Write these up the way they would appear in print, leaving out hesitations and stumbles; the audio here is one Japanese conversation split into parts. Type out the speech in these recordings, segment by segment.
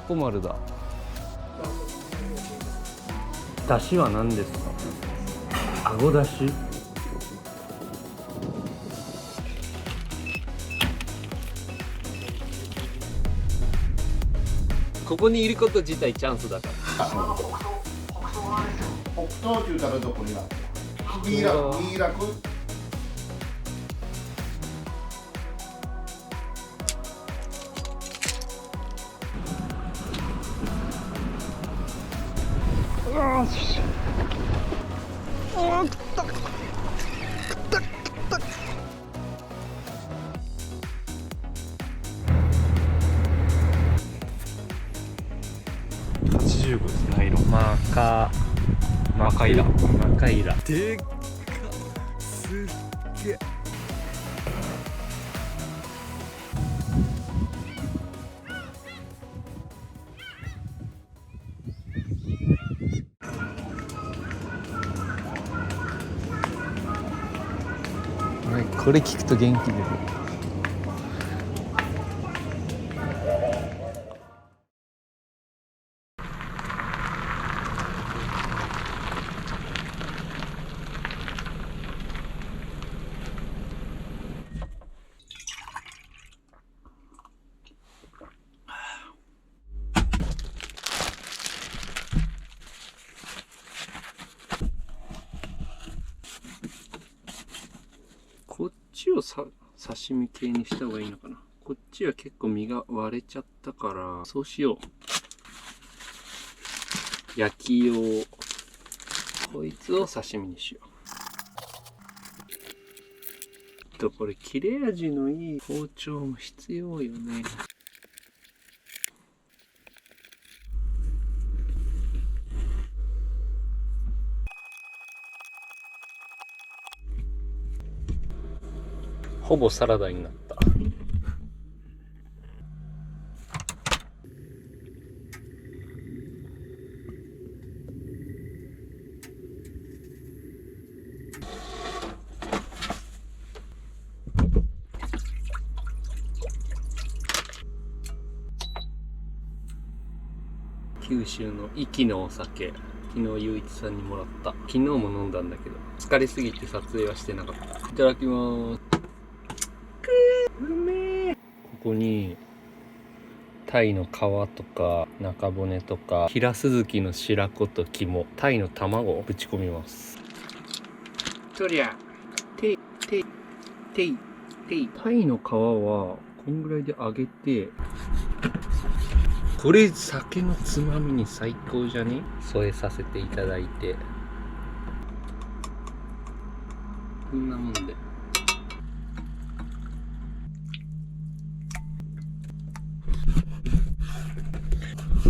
都丸だ。だしは何ですか？あごだし。ここにいること自体チャンスだから。北東って言ったらどこになる？新楽。よし。ああ、食った。85です。ナイロン。マカイラ。でっか。すっげえ。これ聞くと元気出る。こっちを刺身系にした方がいいのかな。こっちは結構身が割れちゃったから、そうしよう。焼き用。こいつを刺身にしよう。これ切れ味のいい包丁も必要よね。ほぼサラダになった。九州の壱岐のお酒、昨日雄一さんにもらった。昨日も飲んだんだけど疲れすぎて撮影はしてなかった。いただきます。うめえ。ここにタイの皮とか中骨とか平スズキの白子と肝、タイの卵をぶち込みます。とりゃていタイの皮はこんぐらいで揚げて、これ酒のつまみに最高じゃね？添えさせていただいて、こんなもんで。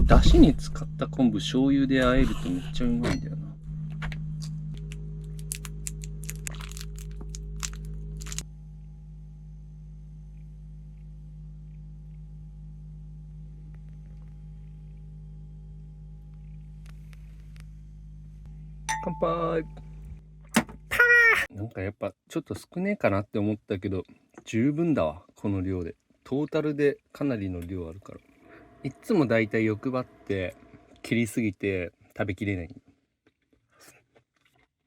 だしに使った昆布醤油で和えるとめっちゃうまいんだよな。乾杯。なんかやっぱちょっと少ねえかなって思ったけど十分だわ。この量でトータルでかなりの量あるから。いつもだいたい欲張って切りすぎて食べきれない。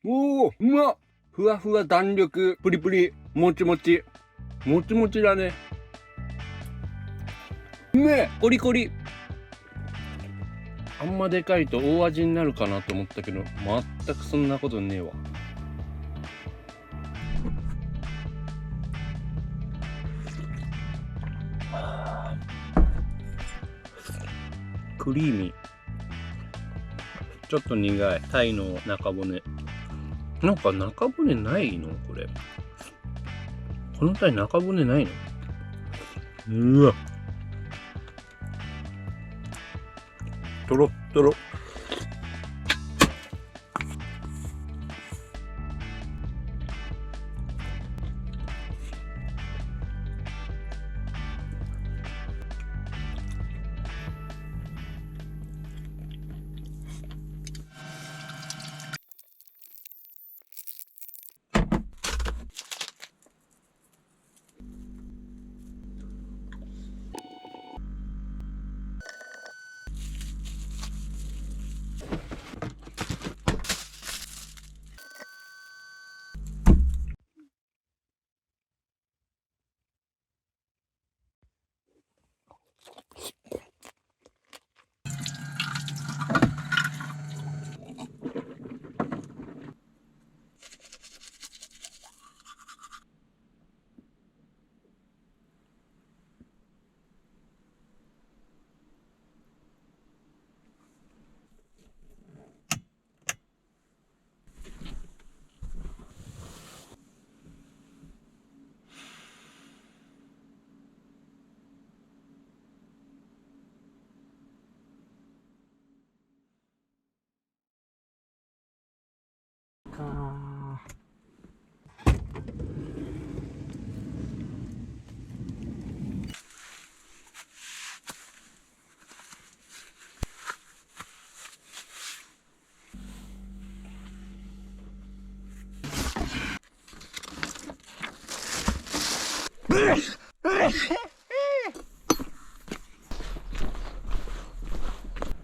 おお、うまっ。ふわふわ、弾力、プリプリ、もちもちだね。うめえ。コリコリ。あんまでかいと大味になるかなと思ったけど全くそんなことねえわ。クリーミー。ちょっと苦い。タイの中骨。なんか中骨ないのこれ。このタイ中骨ないの？うわ。とろっとろ。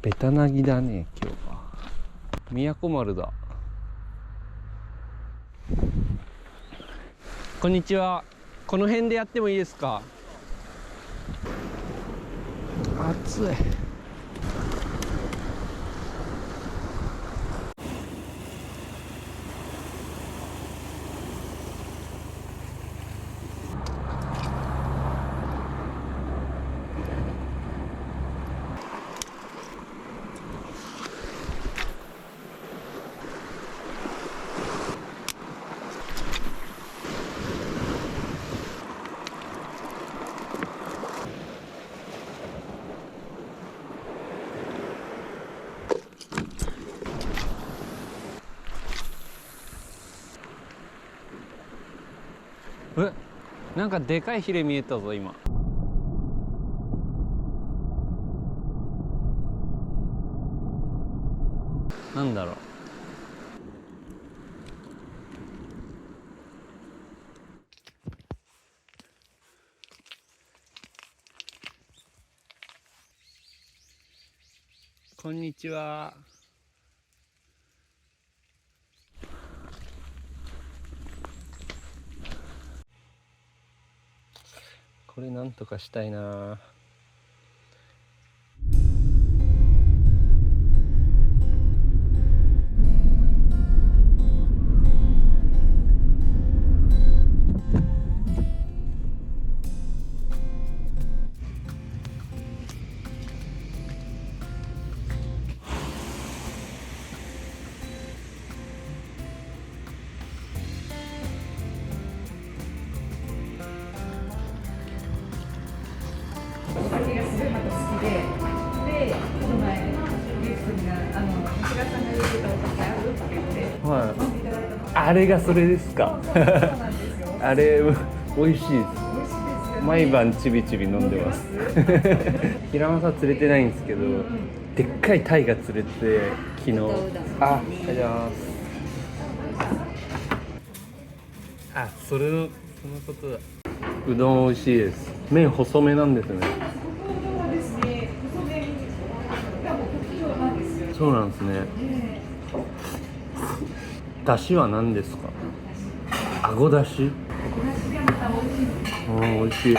ベタなぎだね今日は。宮古丸だ。こんにちは。この辺でやってもいいですか？暑い。なんかでかいヒレ見えたぞ今。なんだろう。こんにちは。これなんとかしたいな。酒がすごいまた好きで、この前ゲストに橋田さんが入れてたお酒あるって言っては飲んでいただいたの。い。あれがそれですか。そうなんですよ。あれ美味しいです。美味しいですよね。毎晩ちびちび飲んでます平間釣れてないんですけど、でっかいタイが釣れて昨日。ありがとうございます。あ、そのことだ。うどん美味しいです。麺細めなんですね。そうですね。細麺がもう特徴なんですよ。そうなんですね。だしは何ですか？あごだし？お出汁がまた美味しいんです。美味しい。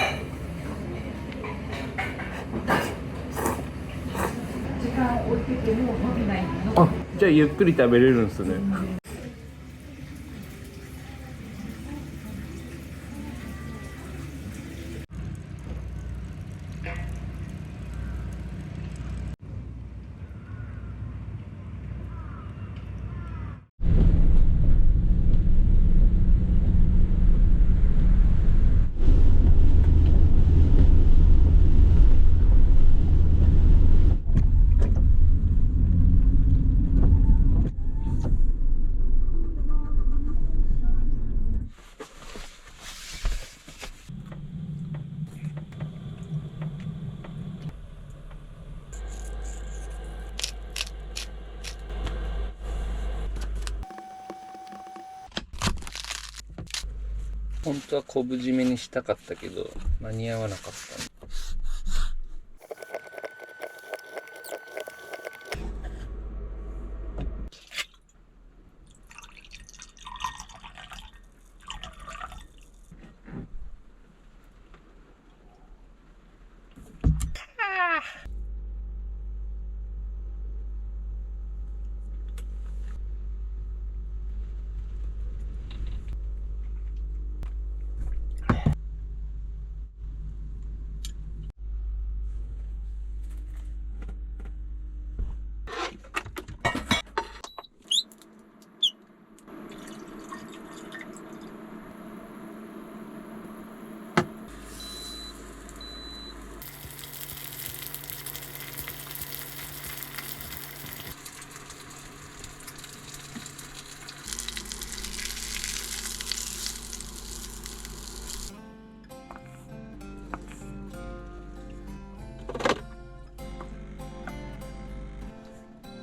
時間置いてても伸びないの。あ、じゃあゆっくり食べれるんですね。本当は昆布締めにしたかったけど間に合わなかった。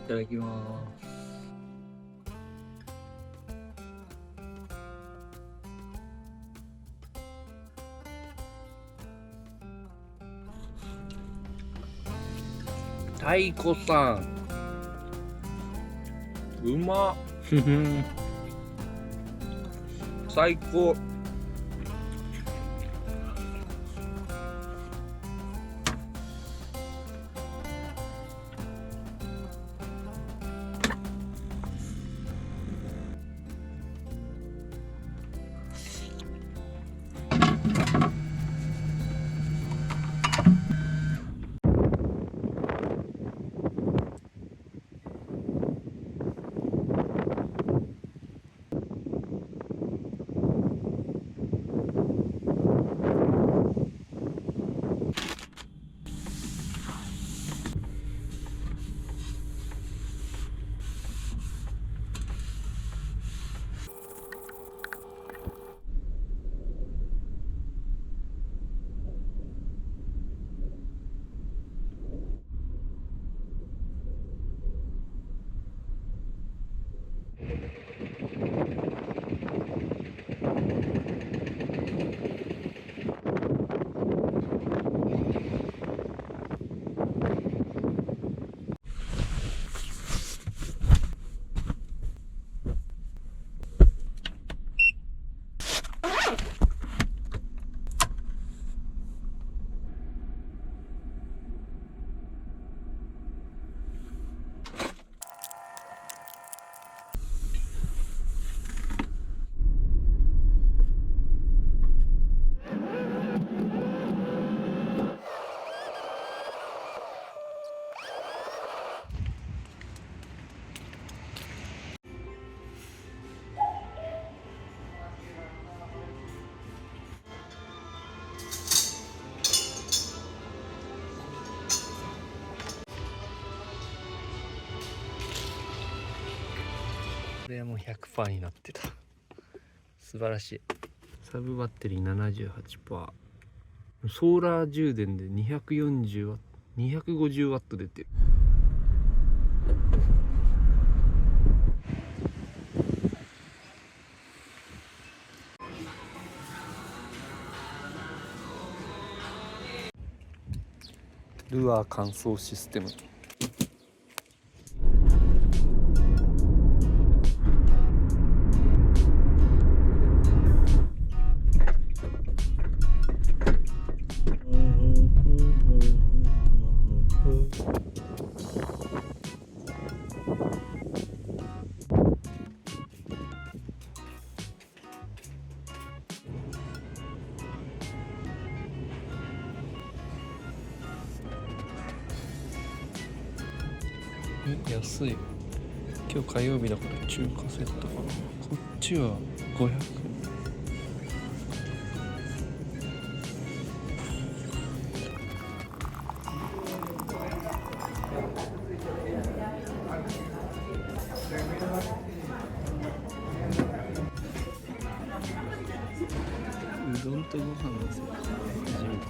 いただきます。太鼓さんうまっ最高。これはもう 100% になってた。素晴らしい。サブバッテリー 78%、 ソーラー充電で 240W 250W 出てる。ルアー乾燥システム。安い。今日火曜日だから中華セットかな。こっちは500。うどんとご飯のセット初めて。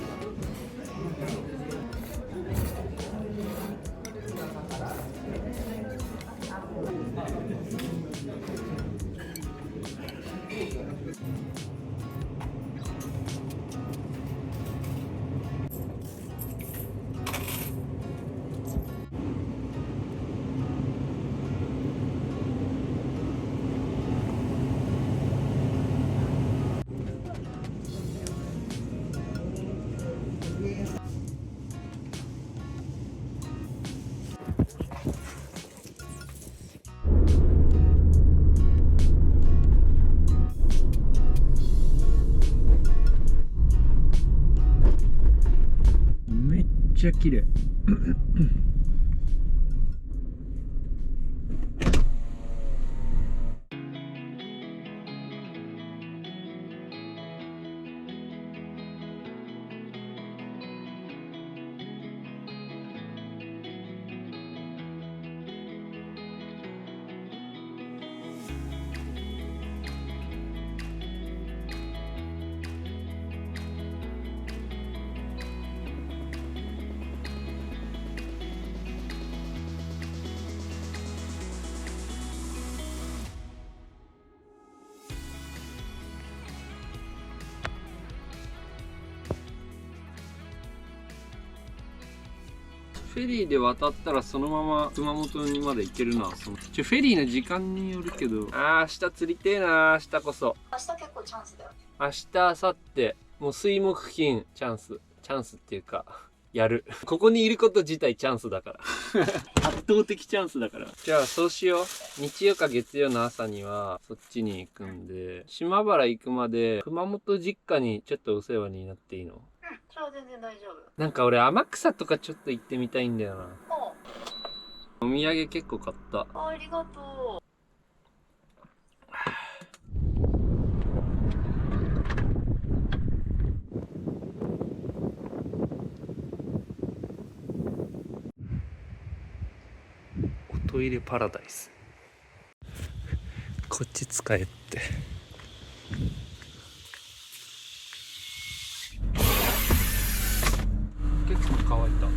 めっちゃ綺麗。フェリーで渡ったらそのまま熊本にまで行けるな。フェリーの時間によるけど、明日釣りてえな。明日こそ。明日結構チャンスだよ。明日、明後日、もう水木金チャンスっていうか、やる。ここにいること自体チャンスだから。圧倒的チャンスだから。じゃあそうしよう。日曜か月曜の朝にはそっちに行くんで、島原行くまで熊本実家にちょっとお世話になっていいの？うん、それは全然大丈夫。なんか俺天草とかちょっと行ってみたいんだよな。おお土産結構買った。ありがとう。トイレパラダイス。こっち使えって。結構乾いた。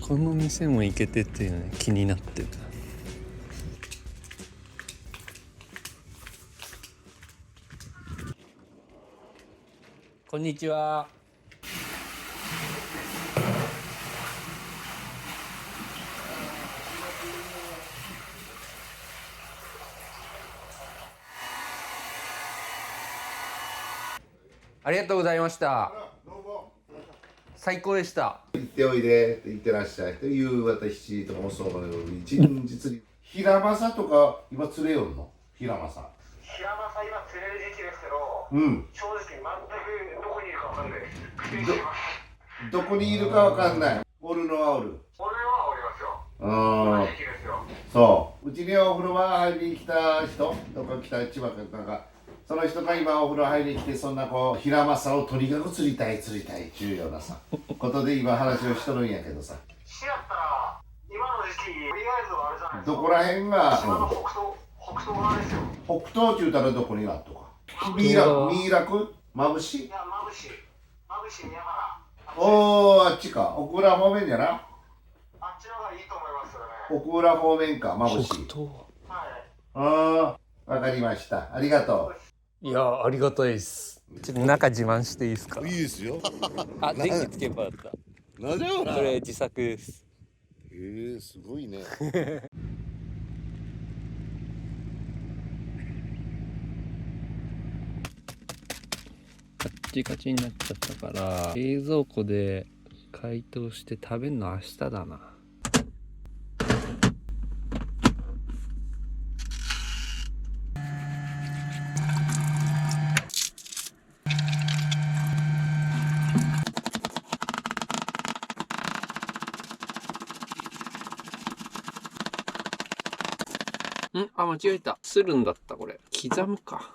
この店も行けてっていうね、気になってる。こんにちは。ありがとうございました。最高でした。行っておいで、行ってらっしゃいと夕方7時とかもそうのように一日に平正とか今釣れよんの？平正平正今釣れる時期ですけど、うん、正直全くどこにいるかわかんないです。苦戦してます。どこにいるかわかんない。おるのはおる。俺はおりますよ。うん、時期ですよ。そううちにはお風呂場入りに来た人どっか来た千葉かなんかその人が今お風呂入りに来てそんなこう平正をとにかく釣りたいっていうようなさことで今話をしとるんやけどさ市だったら今の時期とりあえずはあれじゃないですか。どこら辺が、島の北東側ですよ。北東って言うたらどこになっとかミイラクまぶしいや、まぶし宮原。おーあっちか奥浦方面じゃなあっちの方がいいと思いますよね。奥浦方面かまぶしはい。わかりましたありがとういや、ありがたいです。ちょっと中自慢していいですか？いいですよ。あ、電気つけばだった。なんだよな。これ自作です。すごいね。カッチカチになっちゃったから冷蔵庫で解凍して食べるの明日だな。あ、間違えた。するんだった、これ。刻むか。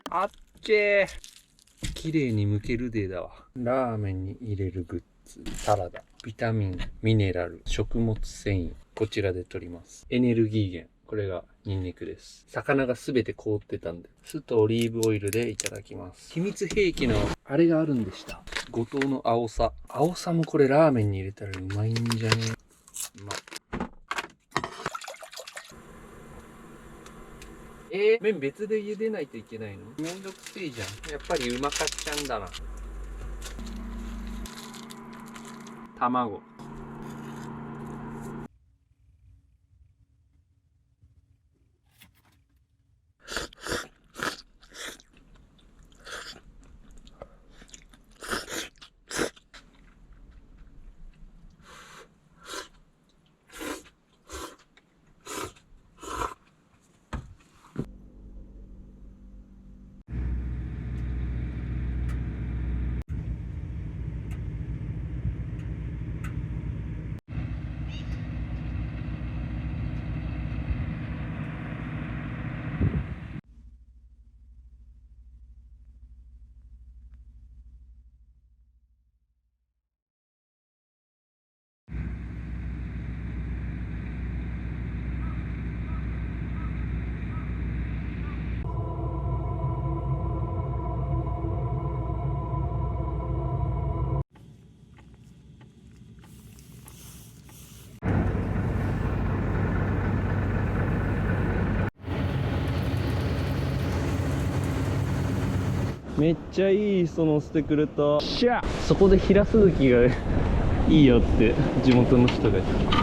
あっちー。綺麗に剥けるでだわ。ラーメンに入れるグッズ。サラダ。ビタミン、ミネラル、食物繊維。こちらで取ります。エネルギー源。これがニンニクです。魚がすべて凍ってたんで。酢とオリーブオイルでいただきます。秘密兵器のあれがあるんでした。五島のアオサ。アオサもこれラーメンに入れたらうまいんじゃね？うまい。麺別で茹でないといけないの？めんどくせえじゃん。やっぱりうまかっちゃうんだな。卵。めっちゃいい磯乗せてくれた。しゃそこで平鈴木がいいよって地元の人が言ってた。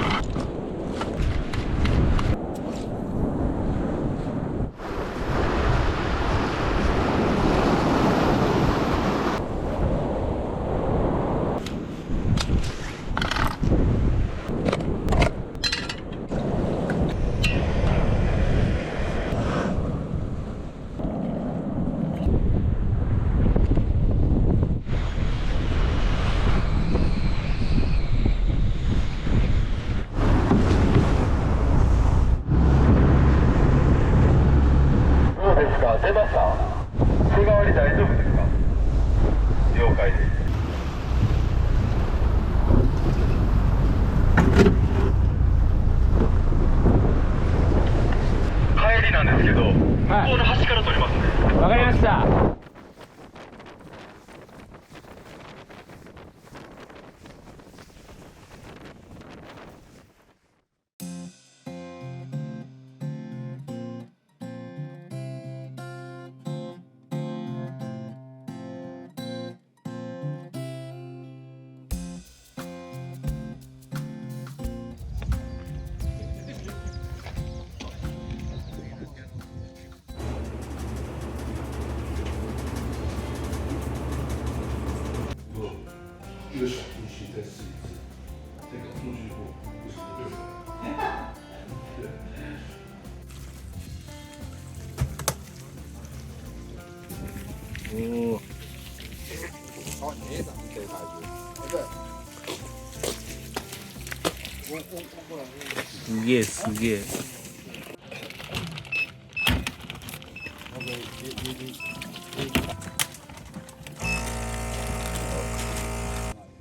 出ますか？手代わり大丈夫ですか？了解です。帰りなんですけど、向こうの端から取りますね。わかりました。よし、西大スイーツ。てか、この15。おお。すげえすげえ。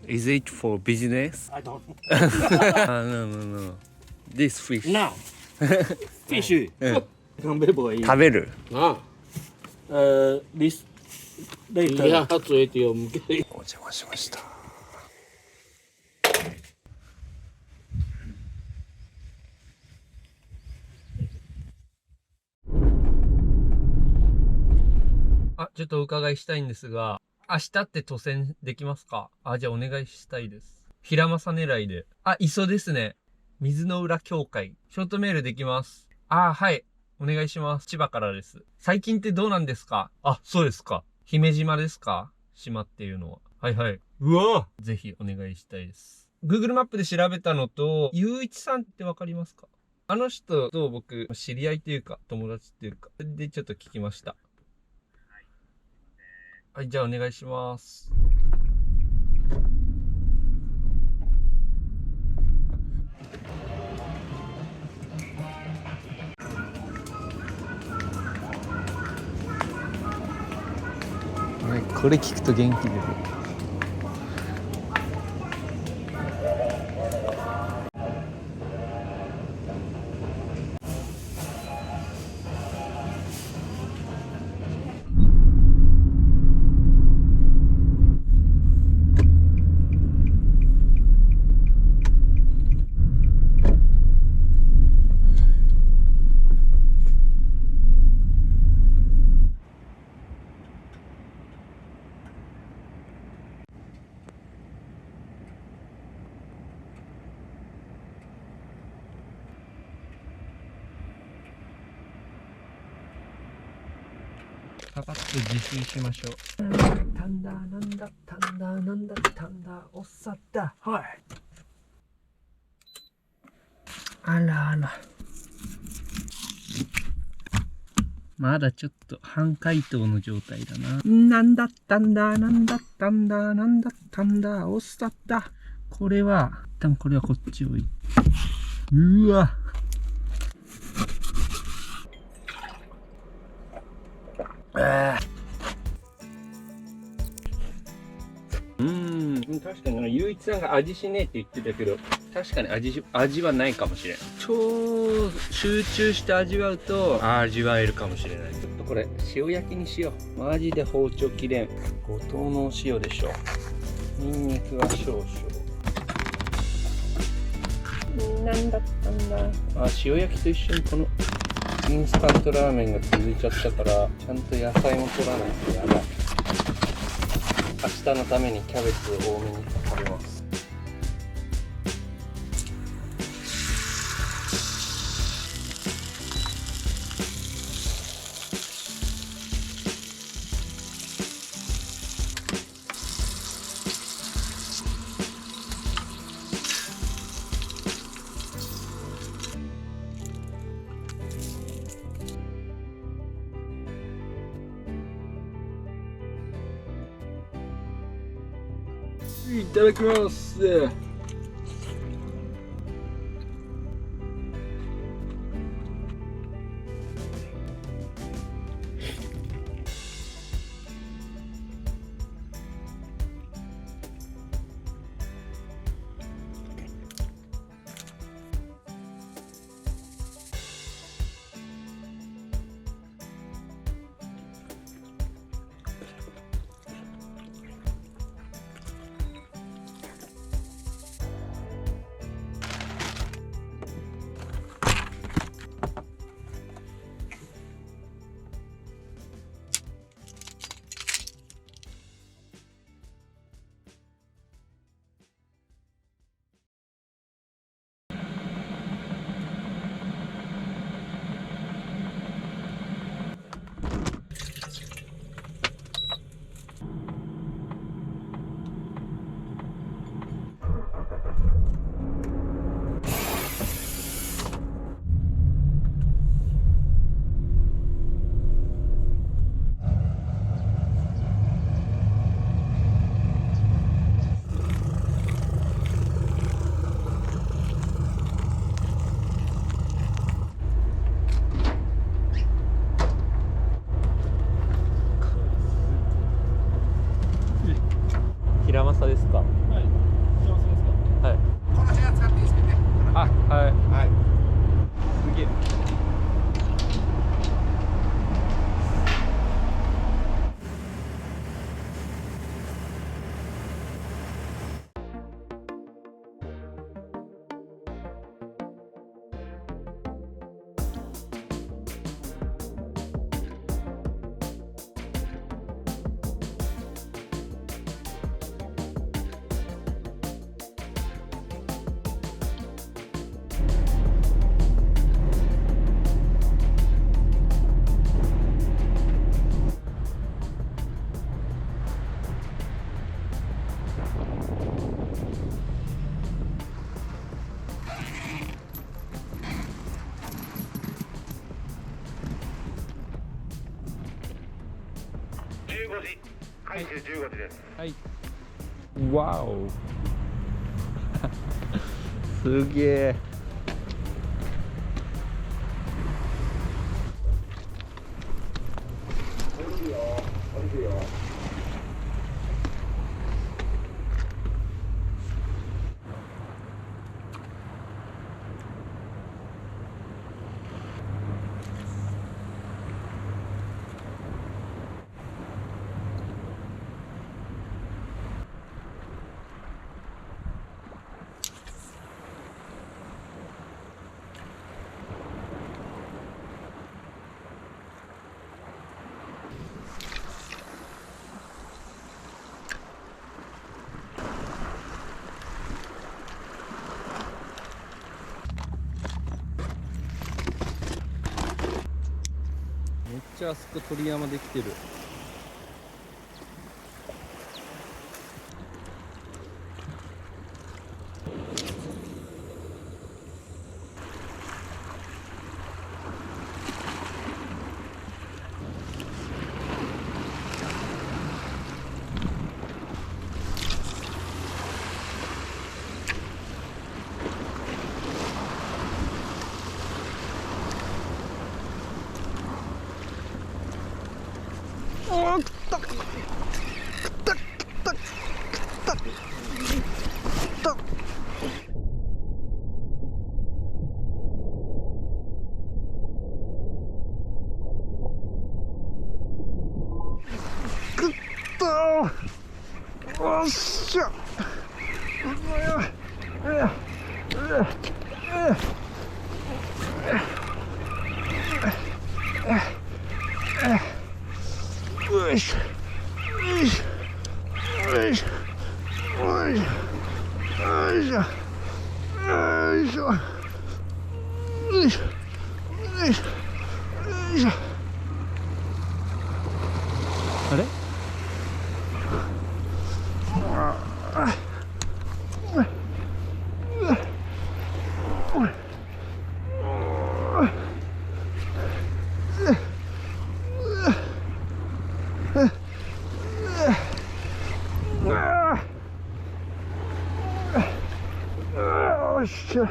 Is it for business? I don't No, no, no. This fish. now. Fish. うん食べればいい。食べる。this later. いや、つえてよ、向けて。お邪魔しました。あ、ちょっとお伺いしたいんですが、明日って渡船できますか？あ、じゃあお願いしたいです。平正狙いで。あ、磯ですね。水の浦協会。ショートメールできます。あ、はい。お願いします。千葉からです。最近ってどうなんですか？あ、そうですか。姫島ですか？島っていうのは。はいはい。うわ！ぜひお願いしたいです。Google マップで調べたのと、ゆういちさんってわかりますか？あの人と僕、知り合いというか、友達っていうか、でちょっと聞きました。はい、じゃあお願いします。これ聞くと元気出る。パパッと自習しましょう。タンダーなんだ、タンダーなんだ、タンダーおっさった。はい。あらあら。まだちょっと半解凍の状態だな。なんだったんだ、なんだったんだ、なんだったんだ、おっさった。これは、一旦これはこっち置いて。うわ。確かにゆういちさんが味しねえって言ってたけど、確かに味はないかもしれん。超集中して味わうと味わえるかもしれない。ちょっとこれ塩焼きにしよう。マジで包丁切れん。五島のお塩でしょ。ニンニクは少々。なんだったんだ。あ、塩焼きと一緒にこのインスタントラーメンが続いちゃったから、ちゃんと野菜も取らないとやばい。明日のためにキャベツを多めに食べます。いただきます。平正ですか。はい。平正ですか。はい。この部屋使っていいですけどね。あ、はい。はい。すげえ。15時、回収15時です。はい。わお。すげえ。めっちゃあそこ鳥山できてる。おっしゃ。よいしょ。よいしょ。いしょよいしょよいしょ。あれ？よっしゃ。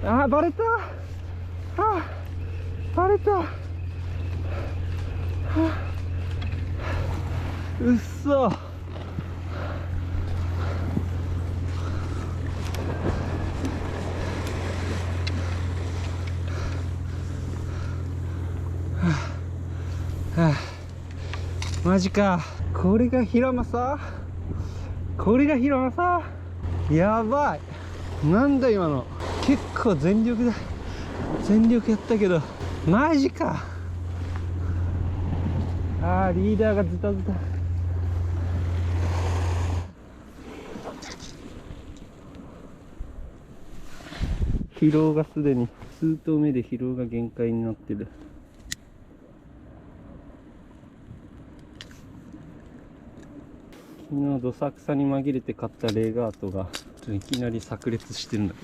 あー、バレた。あー、バレた。うっそ。マジか。これが平正？これが平正？やばい。なんだ今の。結構全力だ。全力やったけどマジか。あー、リーダーがズタズタ。疲労がすでに数投目で疲労が限界になってる。昨日どさくさに紛れて買ったレガートがいきなり炸裂してるんだけ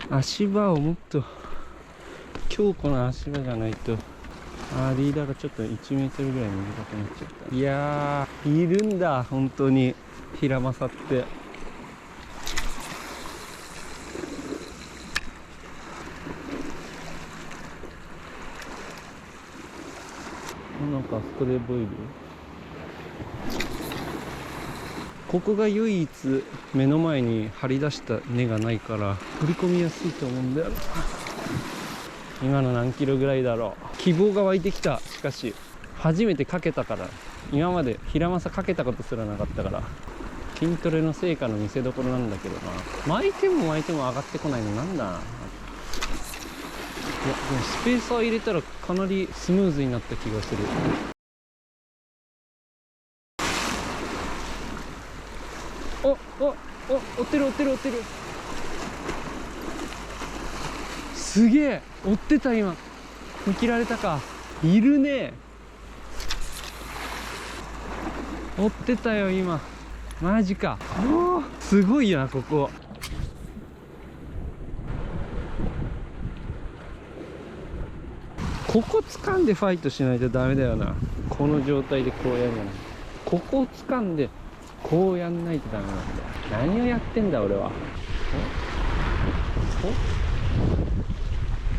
ど、足場をもっと強固な足場じゃないと。あー、リーダーがちょっと1メートルぐらい短くなっちゃった。いやー、いるんだ本当に平正って。なんかあそこでボイル。ここが唯一目の前に張り出した根がないから取り込みやすいと思うんだよな。今の何キロぐらいだろう。希望が湧いてきた。しかし初めてかけたから。今まで平正かけたことすらなかったから、筋トレの成果の見せ所なんだけどな。巻いても巻いても上がってこないのなんだ。いやでもスペーサー入れたらかなりスムーズになった気がする。追ってる追ってる追ってる。すげえ追ってた。今見切られたか。いるね。追ってたよ今。マジか。おー、すごいよなここ。ここ掴んでファイトしないとダメだよな。この状態でこうやるの。ここを掴んでこうやんないとダメなんだよ。何をやってんだ俺は。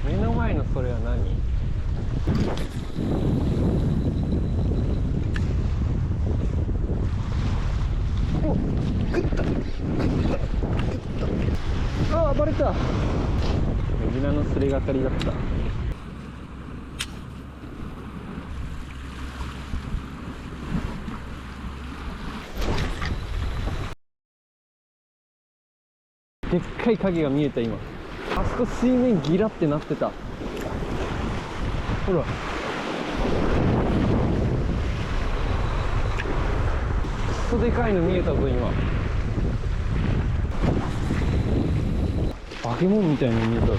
目の前のそれは何？お、グッとグッとグッと。ああ、バレた。無駄のすれがかりだった。でっかい影が見えた今。あそこ水面ギラってなってた。ほら、クソでかいの見えたぞ今。化け物みたいに見えたぞ。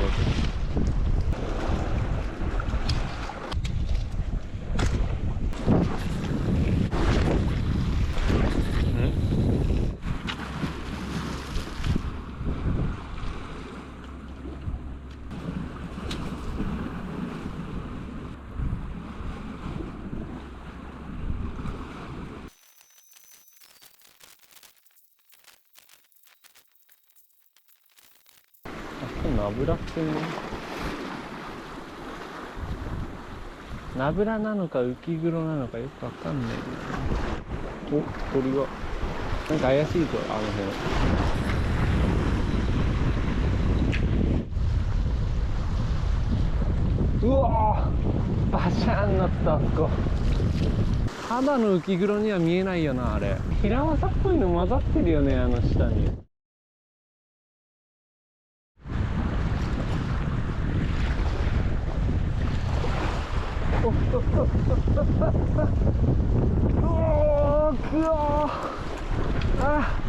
ナブラってね、ナブラなのか浮き黒なのかよくわかんないな。お、鳥がなんか怪しいぞあの辺。うわー、バシャーンなった。あそこただの浮黒には見えないよな、あれ。ヒラマサっぽいの混ざってるよね、あの下に。おおくわあ、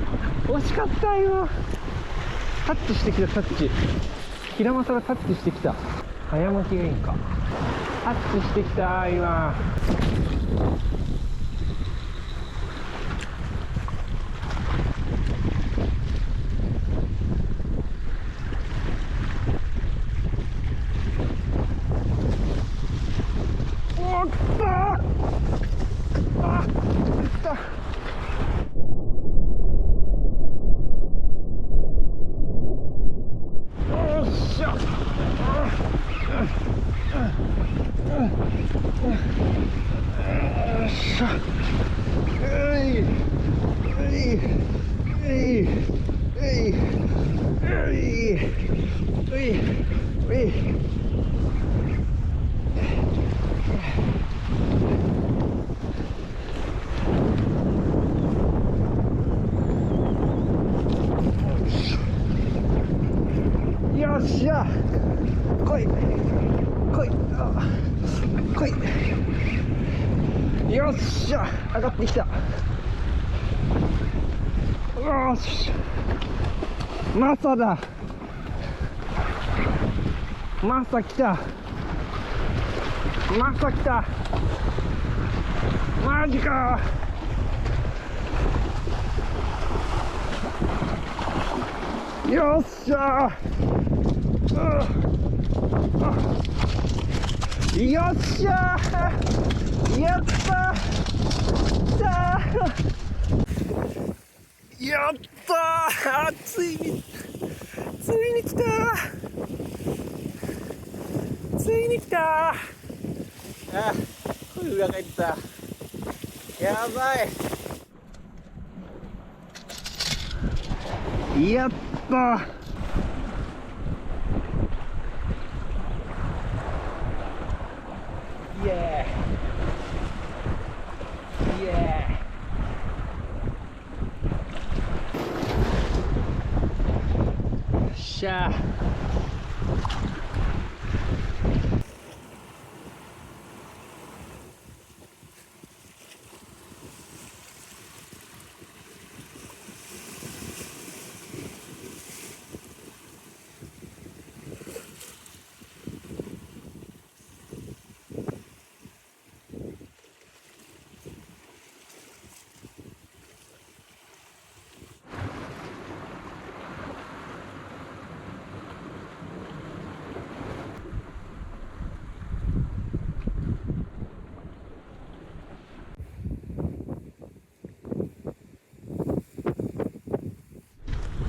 惜しかった今。タッチしてきた、タッチ。ヒラマサがタッチしてきた。早巻きがいいんか。タッチしてきた今。おっとあっ来た。よっしゃ。よっしゃ、来い来い来い。よっしゃ、上がってきた。よし、マサだ。マサ来た。マサ来た。マジか。よっしゃ。よっしゃー、やったー、やったー、ついに来たー、ついに来たー。あ、これ裏返った。やばい。やったー。イエーイエーイ。よっしゃー。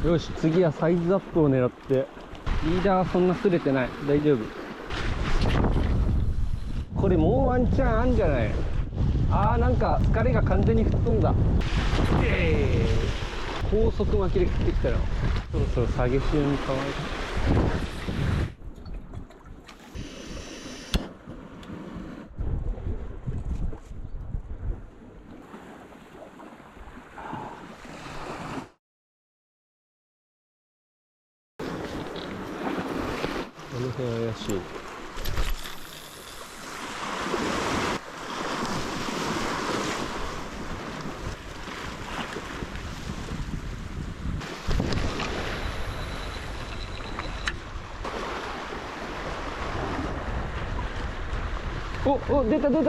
よし、次はサイズアップを狙って。リーダーはそんなすれてない。大丈夫。これもうワンチャンあんじゃない。あー、なんか疲れが完全に吹っ飛んだ。高速巻きで食ってきたよ。そろそろ下げ潮に変わる。この辺怪しい。お、出た。出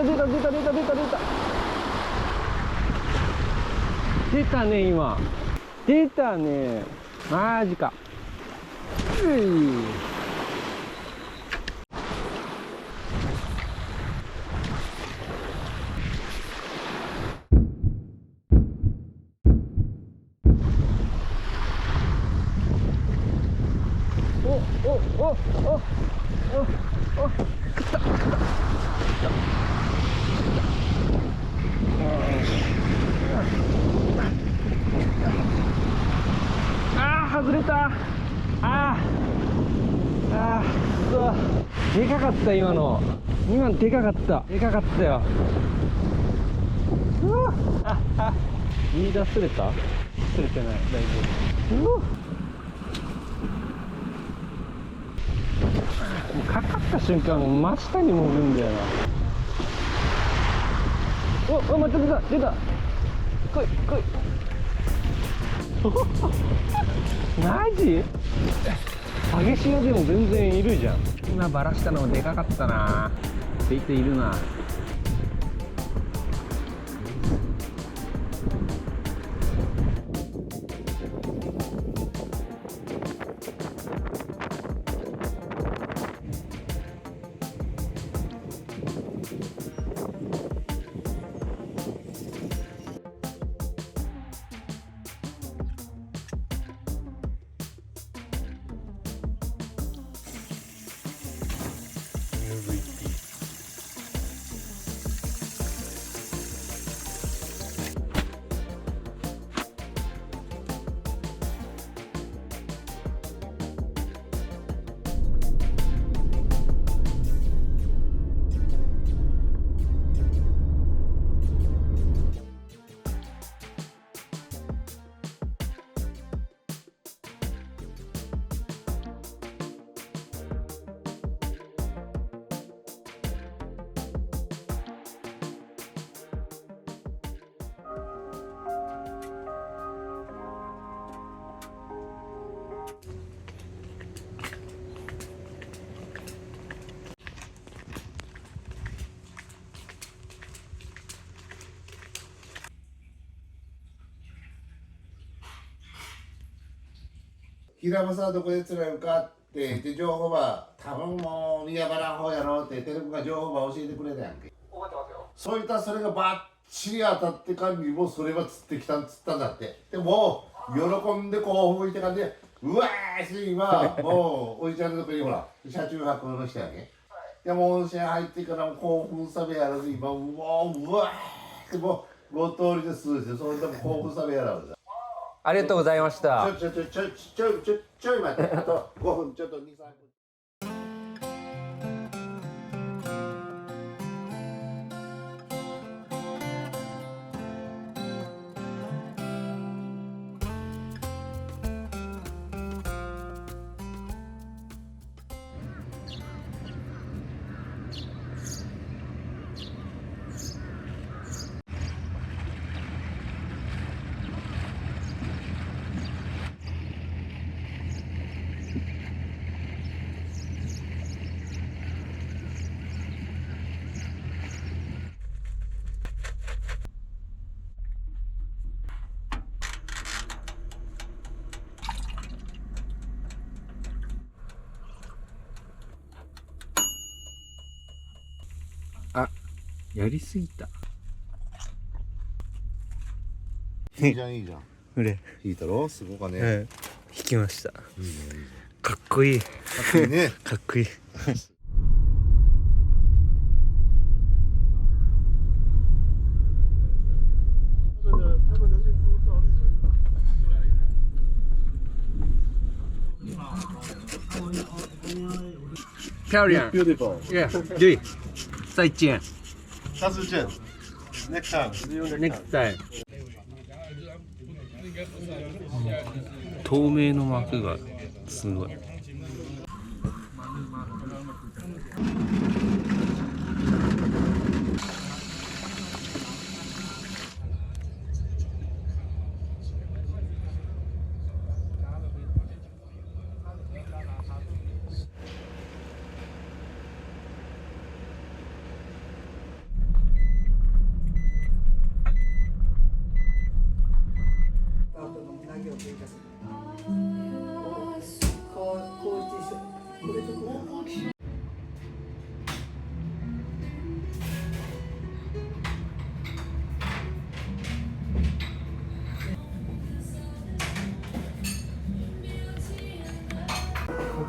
たね、今。出たね。マジか。外れた。でかかった。今のでかかったよ。リーダーすれた？すれてない。大丈夫。もうかかった瞬間、真下に潜るんだよな。お、待って、出た。来い。マジ？激しいよでも全然いるじゃん。今バラしたのでかかったな。って言っているな。平間さんはどこで釣れるかってで情報は多分もう宮原の方やろうってテレビが情報は教えてくれたやんけ。覚えてますよ。そういったそれがバッチリ当たってからにもそれは釣ったんだって。でも喜んでこう吹いて感じでうわーし今もうおじちゃんのとこにほら車中泊の人やけ。でも温泉入ってから興奮さべやらず今うわーってもうご通りですそれでも興奮さべやらず。ありがとうございました。ちょい待って、あと5分、ちょっと2、3分。やりすぎた。いいじゃんいいじゃん。これ、引いたろすごかね。引きました。いいねいいじかっこいい。ゃん。かっこいいね。かっこいい。漂亮。 Beautiful. Yeah. 对。再见。下次见。Next time. Next time。透明の膜がすごい。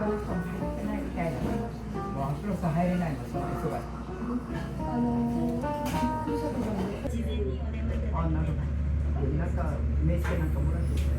他の人も入ってないみたいな。もうアフロさん入れないの、その忙しい。あ、なるほど。なんか名刺なんかもらってきた。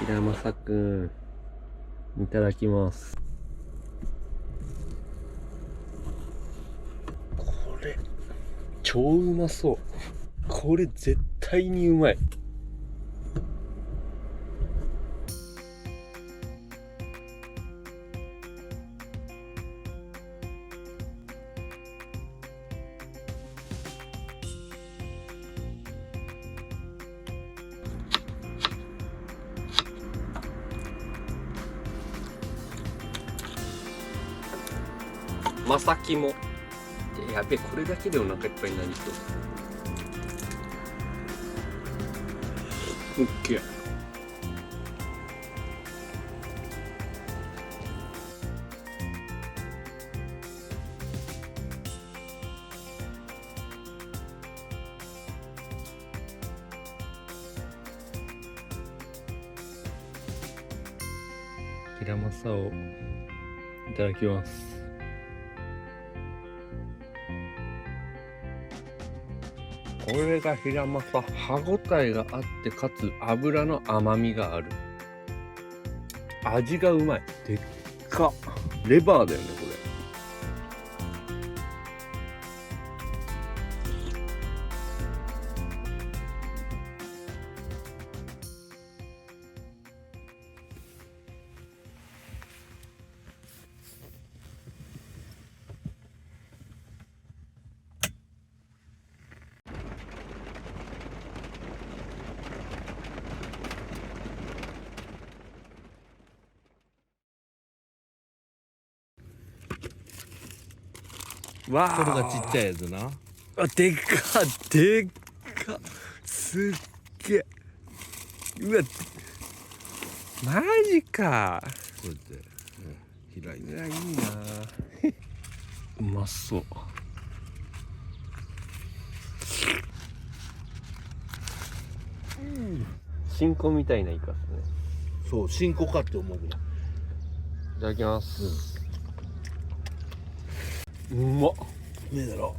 平正くん、いただきます。これ超うまそう。これ絶対にうまい。まさきも。やべえ、これだけでお腹いっぱいになりそう。オッケー。平正をいただきます。これが平正、歯ごたえがあってかつ油の甘みがある。味がうまい。でっか。レバーだよねこれ。わあ、これがちっちゃいやつな。あ、でっかでっか、すっげえ。うわ、マジか。こうやって開いて。うわ、いいなうまそう。新子みたいなイカっすね。そう新子かって思うぐらい。いただきます。うまっ。ねえだろ。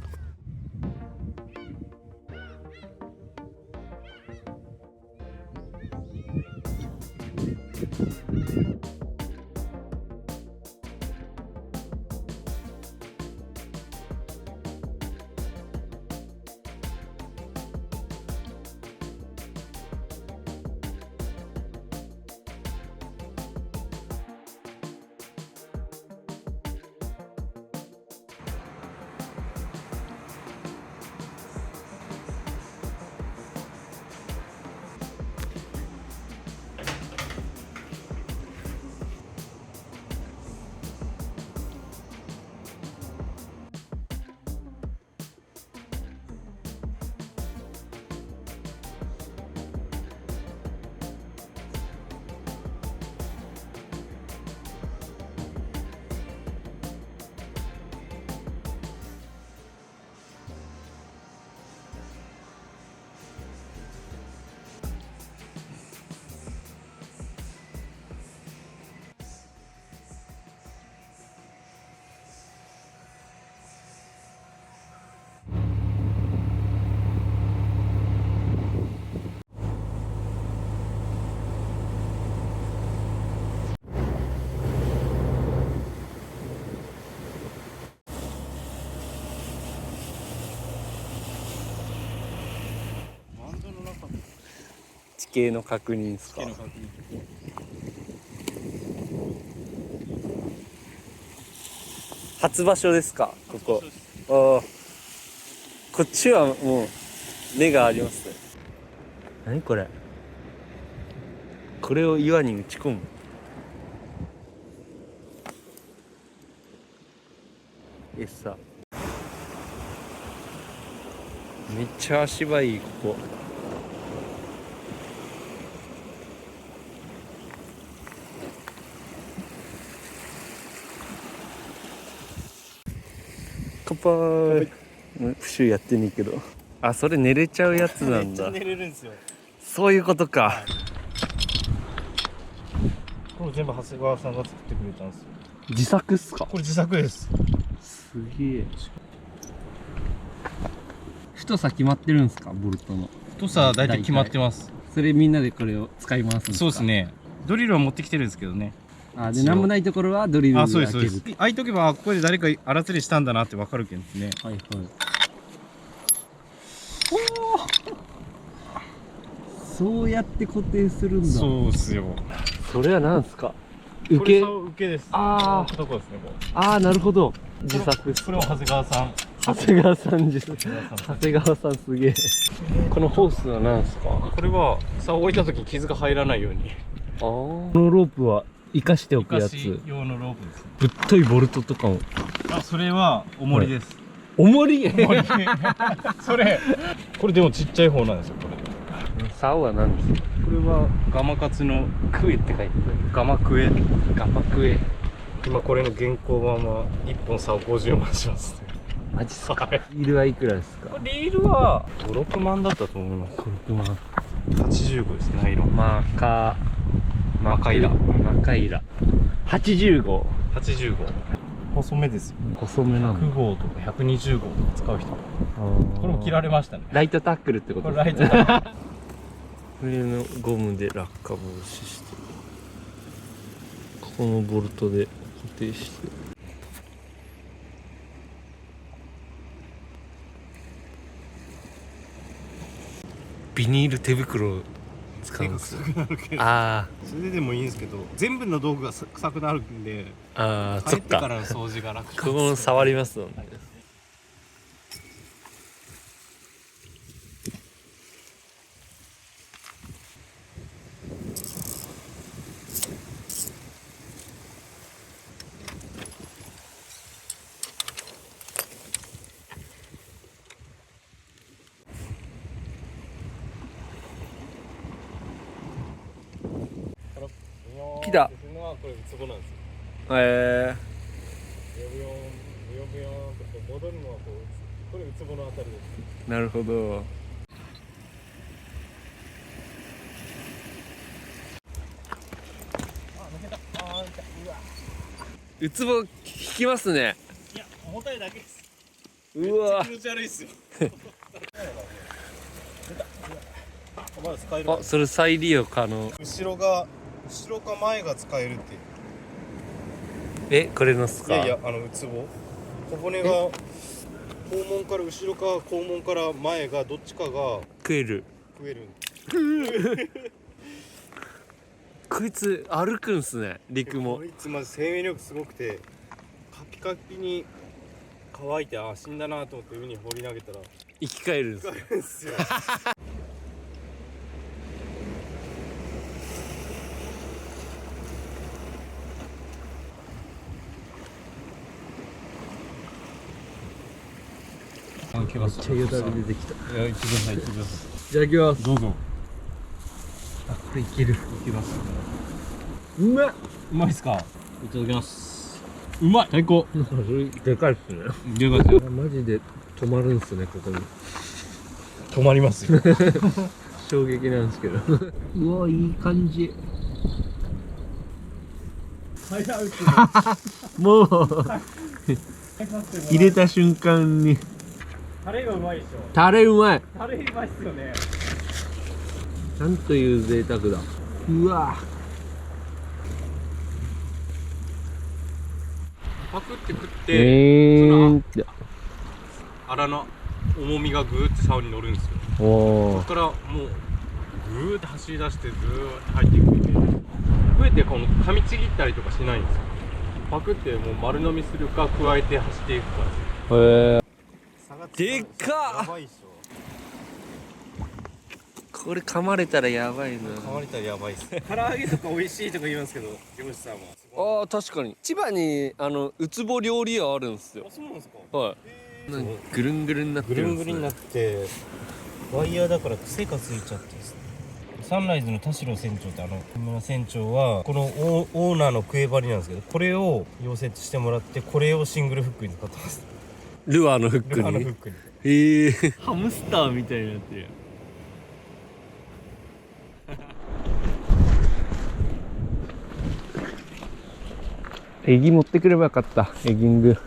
地形の確認ですか。初場所ですか、ここ。ああ、こっちはもう根がありますね。何これ。これを岩に打ち込む。餌。めっちゃ足場いいここ。乾杯。プシュやってんねんけど。あ、それ寝れちゃうやつなんだ。寝れるんですよ。そういうことか。これ全部長谷川さんが作ってくれたんですよ。自作っすか。これ自作です。すげえ。太さ決まってるんすか、ボルトの。太さ大体決まってます。そそれみんなでこれを使い回すんですか？そうですね。ドリルは持ってきてるんですけどね。あ、で何もないところはドリルであ、そうです、開ける。そうです。開いとけば、ここで誰か荒釣りしたんだなってわかるけどね。はいはい。そうやって固定するんだ。そうっすよ。それは何すか？受けです。あとこですね、こう。ああ、なるほど。自作。これも長谷川さん。長谷川さん自作。長谷川さんすげえ。このホースは何すか？これは竿を置いた時に傷が入らないように。ああ。このロープは生かしておくやつ。昔用のロープです。ぶっといボルトとかも。あ、それは重りです。重り？それ。これでもちっちゃい方なんですよ、これ。竿は何ですか？これはガマカツのクエって書いてある。ガマクエ。ガマクエ。今これの現行版は1本竿50万しますね。マジっすか？はい。リールはいくらですか？リールは5、6万だったと思います。6万。85です、ナイロン。マカイラ。85。85。細めですよ。細めなの。100号とか120号とか使う人。これも切られましたね。ライトタックルってことこれですね。ライトだ。上のゴムで落下防止して、ここのボルトで固定して。ビニール手袋を使うんですよ。あそれでもいいんですけど、全部の道具が臭くなるんで、あ、帰ってからの掃除が楽。ここも触りますもんね。来た。これウツボなんですよ。ブヨブヨンと戻るのはこれウツボのあたりです。なるほど。ウツボ引きますね。いや、重たいだけです。うわ。気持ち悪いっすよ。まだ使える。あ、それ再利用可能。後ろか前が使えるっていう。これのっすか？いやいや、ウツボ小骨が肛門から後ろか肛門から前がどっちかが食える。食える。こいつ歩くんすね、陸もこ。いつまず生命力すごくて、カピカピに乾いて、あ、死んだなと思って海に放り投げたら生き返るんすよ。使えるんですよ。めっちゃよだれ出てきた。いや、行ってください、行ってくださじゃあ行きます。い。どうぞ。あ、これいける。いきます。うまっ。うまいっすか。いただきます。うまい、最高。なんかそれでかいっすね。よかったよ。マジで止まるんすね、ここに。止まりますよ。衝撃なんですけど。うわ、いい感じ。もう入れた瞬間にタレがうまいでしょ。タレうまい。タレうまいっすよね。なんという贅沢だ。うわ、パクって食ってそのってアラの重みがぐーって竿に乗るんですよ。おー、そこからもうぐーって走り出してずーって入っていくんで、食えてこの噛みちぎったりとかしないんですよ。パクってもう丸飲みするか加えて走っていくかですよ。へえ、でっかっ。やばいっしこれ噛まれたらやばいな。ょ。噛まれたらやばいっす。唐揚げとか美味しいとか言いますけど、漁師さんは。ああ、確かに千葉にウツボ料理屋あるんですよ。あ、そうなんですか。はいなんかぐるんぐるんになってぐるんですね。るんぐるんになってワイヤーだから癖がついちゃってですね。サンライズの田代船長って木村船長はこのオーナーのクエバリなんですけど、これを溶接してもらってこれをシングルフックに使ってます。ルアーのフックルアーのフに。ックに。へえ、ハムスターみたいになってる。エギ持ってくればよかった。エギング。